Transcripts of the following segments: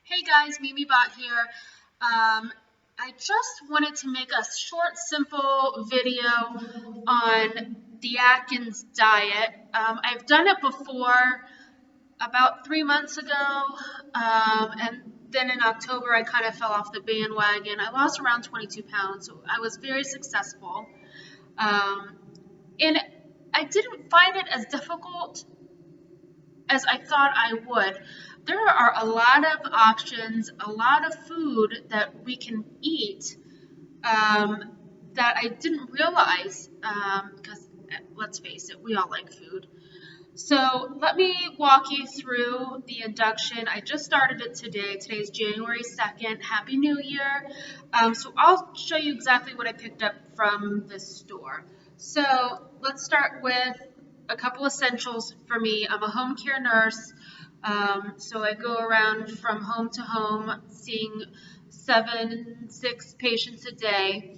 Hey guys, Mimi Bot here. I just wanted to make a short, simple video on the Atkins diet. I've done it before about 3 months ago, and then in October I kind of fell off the bandwagon. I lost around 22 pounds, so I was very successful. Um, and I didn't find it as difficult as I thought I would. There are a lot of options, a lot of food that we can eat um, that I didn't realize because let's face it, we all like food. So let me walk you through the induction. I just started it today. Today's January 2nd. Happy New Year. So I'll show you exactly what I picked up from the store. So let's start with a couple essentials for me. I'm a home care nurse. So I go around from home to home seeing 6 patients a day.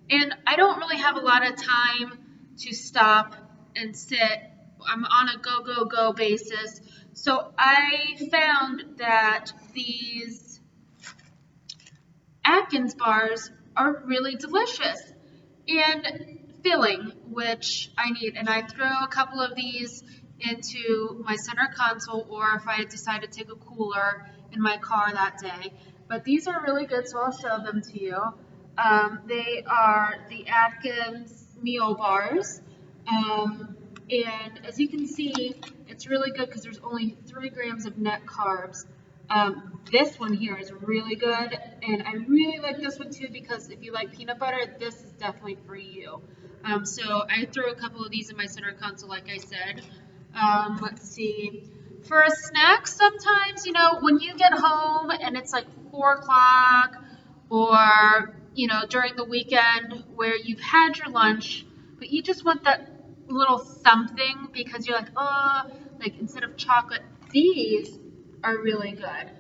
And I don't really have a lot of time to stop and sit. I'm on a go, go, go basis. So I found that these Atkins bars are really delicious and filling, which I need. And I throw a couple of these into my center console, or if I decide to take a cooler in my car that day. But these are really good, so I'll show them to you. They are the Atkins meal bars. And as you can see, it's really good because there's only 3 grams of net carbs. This one here is really good, and I really like this one too because if you like peanut butter, this is definitely for you. So I throw a couple of these in my center console, like I said. Let's see. For a snack, sometimes, when you get home and it's like 4 o'clock or, during the weekend where you've had your lunch, but you just want that little something because you're like, oh, like instead of chocolate, these are really good.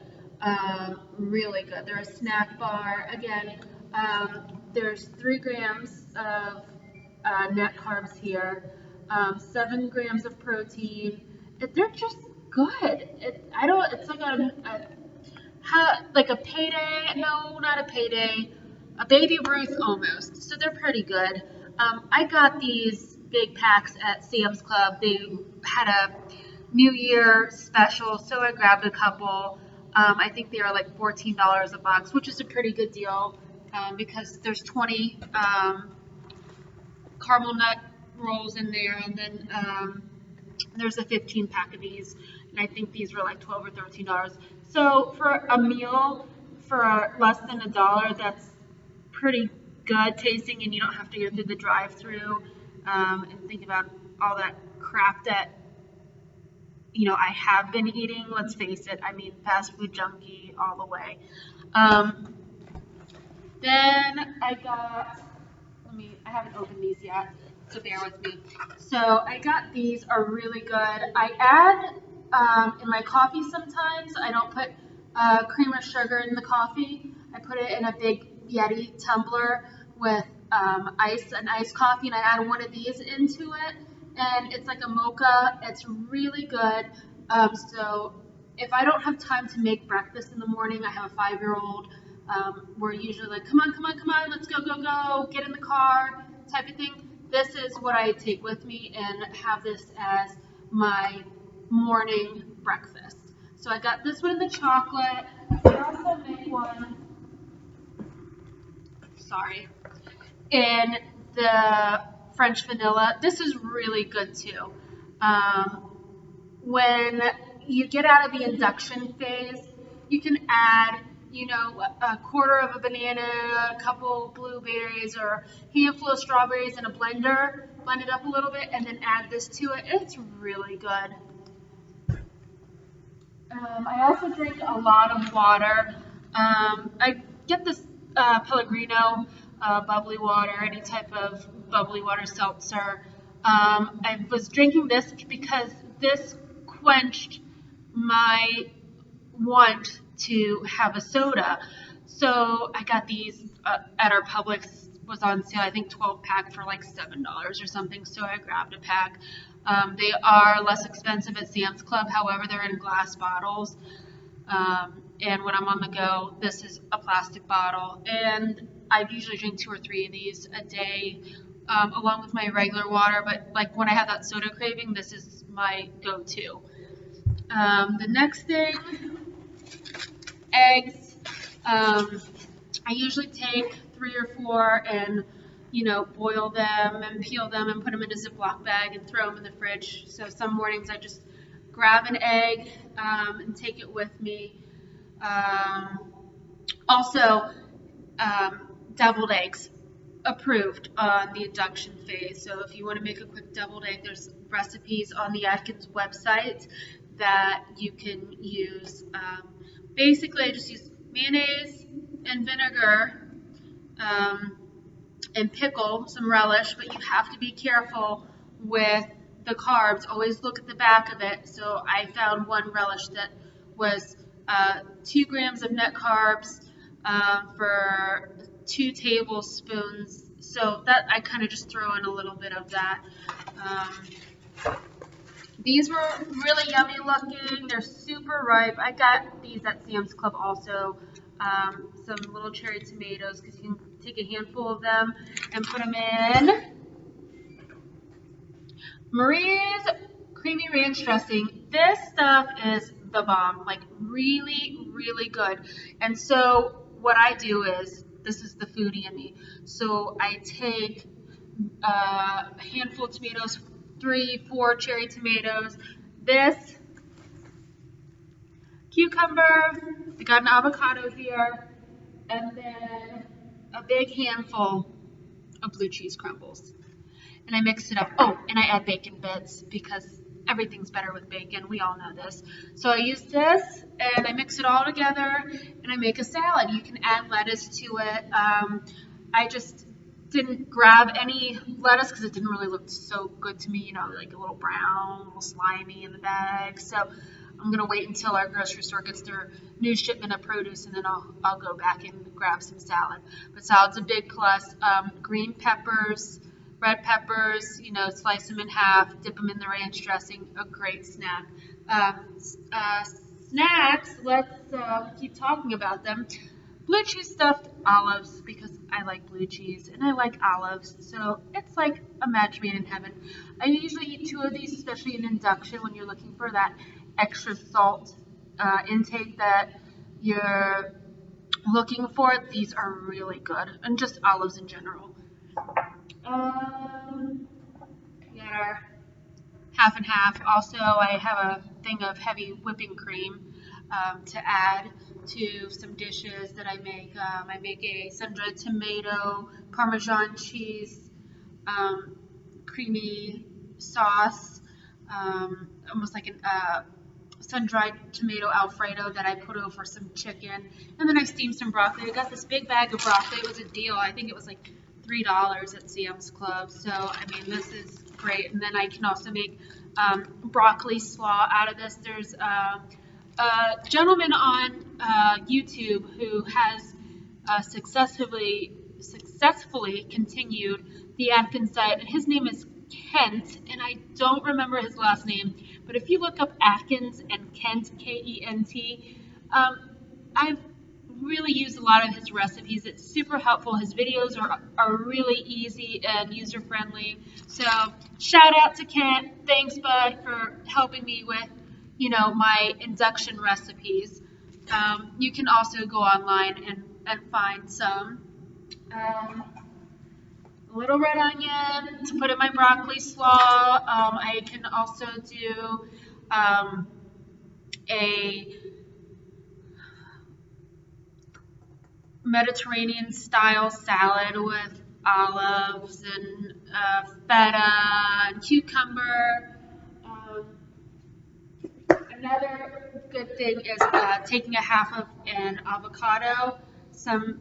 Really good. They're a snack bar. Again, there's 3 grams of net carbs here, 7 grams of protein. They're just good. It's like a payday. No, not a payday. A Baby Ruth almost. So they're pretty good. I got these big packs at Sam's Club. They had a New Year special, so I grabbed a couple. I think they are like $14 a box, which is a pretty good deal because there's 20 caramel nut rolls in there, and then there's a 15 pack of these, and I think these were like $12 or $13. So for a meal for less than $1, that's pretty good tasting, and you don't have to go through the drive-through and think about all that crap that I have been eating. Let's face it. I mean, fast food junkie all the way. Then I got. I haven't opened these yet, so bear with me. So I got these are really good. I add in my coffee sometimes. I don't put cream or sugar in the coffee. I put it in a big Yeti tumbler with an iced coffee, and I add one of these into it. And it's like a mocha. It's really good. So if I don't have time to make breakfast in the morning, I have a 5-year-old. We're usually like, come on, come on, come on, let's go, go, go, get in the car, type of thing. This is what I take with me and have this as my morning breakfast. So I got this one in the chocolate. I also make one, in the French vanilla. This is really good too. When you get out of the induction phase, you can add, a quarter of a banana, a couple blueberries, or a handful of strawberries in a blender, blend it up a little bit, and then add this to it. It's really good. I also drink a lot of water. I get this Pellegrino bubbly water, any type of bubbly water seltzer. I was drinking this because this quenched my want to have a soda. So I got these at our Publix, was on sale, I think 12 pack for like $7 or something. So I grabbed a pack. They are less expensive at Sam's Club. However, they're in glass bottles. And when I'm on the go, this is a plastic bottle. And I usually drink 2 or 3 of these a day, along with my regular water. But like when I have that soda craving, this is my go-to. The next thing, eggs. I usually take 3 or 4 and boil them and peel them and put them in a Ziploc bag and throw them in the fridge. So some mornings I just grab an egg and take it with me. Also, deviled eggs approved on the induction phase. So if you want to make a quick deviled egg, there's recipes on the Atkins website that you can use. Basically, I just use mayonnaise and vinegar and pickle, some relish, but you have to be careful with the carbs. Always look at the back of it. So I found one relish that was 2 grams of net carbs for 2 tablespoons. So that I kind of just throw in a little bit of that. These were really yummy looking. They're super ripe. I got these at Sam's Club also. Some little cherry tomatoes, because you can take a handful of them and put them in Marie's creamy ranch dressing. This stuff is the bomb, like really, really good. And so what I do is, this is the foodie in me. So I take a handful of tomatoes, 3, 4 cherry tomatoes, this cucumber, I got an avocado here, and then a big handful of blue cheese crumbles. And I mix it up. Oh, and I add bacon bits because everything's better with bacon. We all know this. So I use this and I mix it all together and I make a salad. You can add lettuce to it. I just didn't grab any lettuce because it didn't really look so good to me, like a little brown, a little slimy in the bag. So I'm gonna wait until our grocery store gets their new shipment of produce, and then I'll go back and grab some salad. But salad's a big plus. Green peppers, red peppers, slice them in half, dip them in the ranch dressing. A great snack. Snacks. Let's keep talking about them. Blue cheese stuffed olives, because I like blue cheese and I like olives, so it's like a match made in heaven. I usually eat 2 of these, especially in induction, when you're looking for that extra salt intake that you're looking for. These are really good, and just olives in general. We got our half and half. Also, I have a thing of heavy whipping cream to add to some dishes that I make. I make a sun-dried tomato, Parmesan cheese, creamy sauce, almost like a sun-dried tomato Alfredo that I put over some chicken. And then I steamed some broccoli. I got this big bag of broccoli. It was a deal. I think it was like $3 at Sam's Club. So, I mean, this is great. And then I can also make broccoli slaw out of this. There's a gentleman on YouTube who has successfully continued the Atkins diet, and his name is Kent, and I don't remember his last name, but if you look up Atkins and Kent, K-E-N-T, I've really used a lot of his recipes. It's super helpful. His videos are really easy and user-friendly. So shout out to Kent. Thanks, bud, for helping me with, my induction recipes. You can also go online and find some. A little red onion to put in my broccoli slaw. I can also do a Mediterranean style salad with olives and feta and cucumber. Another good thing is taking a half of an avocado, some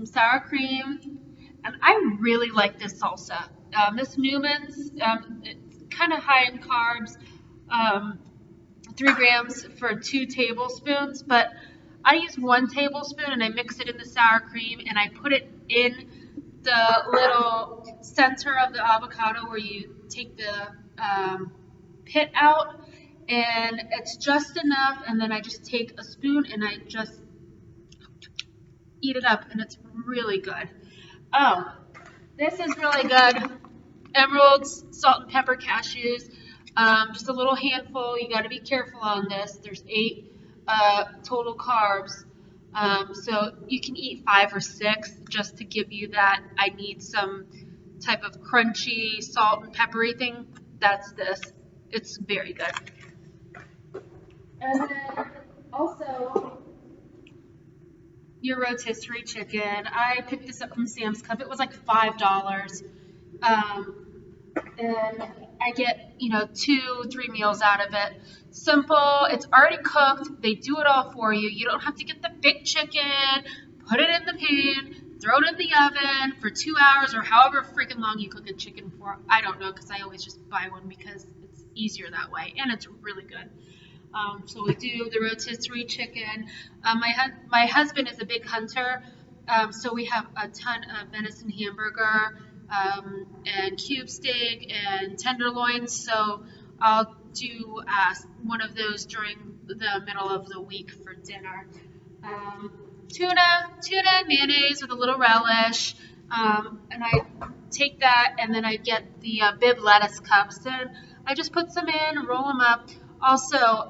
sour cream, and I really like this salsa. This Newman's, it's kind of high in carbs, 3 grams for 2 tablespoons, but I use 1 tablespoon and I mix it in the sour cream and I put it in the little center of the avocado where you take the pit out, and it's just enough, and then I just take a spoon and I just eat it up, and it's really good. Oh, this is really good. Emeralds, salt and pepper cashews, just a little handful. You got to be careful on this. There's 8 total carbs. So you can eat 5 or 6 just to give you that. I need some type of crunchy, salt and peppery thing. That's this. It's very good. And then also your rotisserie chicken. I picked this up from Sam's Club. It was like $5. And I get, 2, 3 meals out of it. Simple. It's already cooked. They do it all for you. You don't have to get the big chicken, put it in the pan, throw it in the oven for 2 hours or however freaking long you cook a chicken for. I don't know, because I always just buy one because it's easier that way, and it's really good. So we do the rotisserie chicken. My husband is a big hunter, so we have a ton of venison hamburger, and cube steak and tenderloins. So I'll do one of those during the middle of the week for dinner. Tuna and mayonnaise with a little relish, and I take that, and then I get the bib lettuce cups, and I just put some in, roll them up. Also,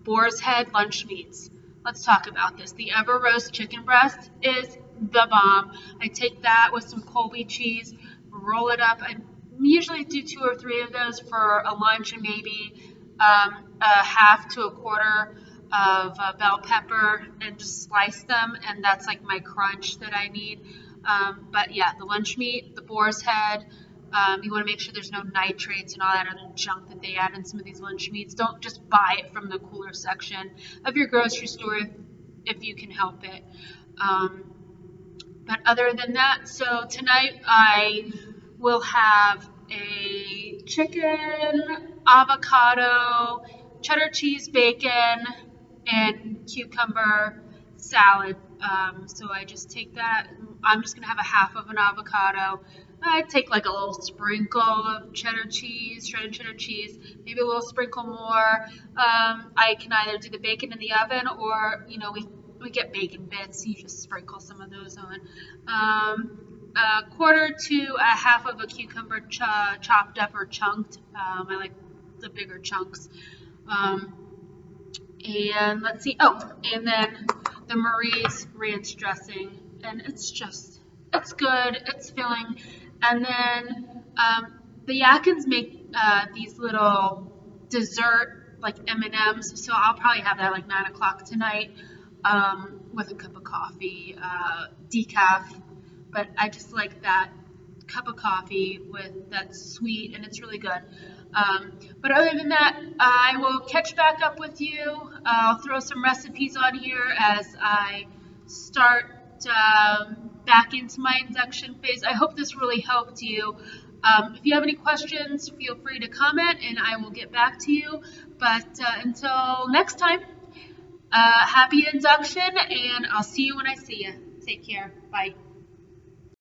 boar's head lunch meats. Let's talk about this. The ever roast chicken breast is the bomb. I take that with some Colby cheese, roll it up. I usually do 2 or 3 of those for a lunch, and maybe a half to a quarter of bell pepper, and just slice them, and that's like my crunch that I need. But yeah, the lunch meat, the boar's head. You want to make sure there's no nitrates and all that other junk that they add in some of these lunch meats. Don't just buy it from the cooler section of your grocery store if you can help it. But other than that, so tonight I will have a chicken, avocado, cheddar cheese, bacon, and cucumber salad. So I just take that. I'm just going to have a half of an avocado. I take like a little sprinkle of cheddar cheese, shredded cheddar cheese, maybe a little sprinkle more. I can either do the bacon in the oven, or, we get bacon bits. You just sprinkle some of those on. A quarter to a half of a cucumber chopped up or chunked. I like the bigger chunks. And let's see. Oh, and then the Marie's ranch dressing, and it's good. It's filling. And then the Atkins make these little dessert like M&Ms, so I'll probably have that like 9 o'clock tonight with a cup of coffee, decaf. But I just like that cup of coffee that's sweet, and it's really good. But other than that, I will catch back up with you. I'll throw some recipes on here as I start back into my induction phase. I hope this really helped you. If you have any questions, feel free to comment, and I will get back to you. But until next time, happy induction, and I'll see you when I see you. Take care. Bye.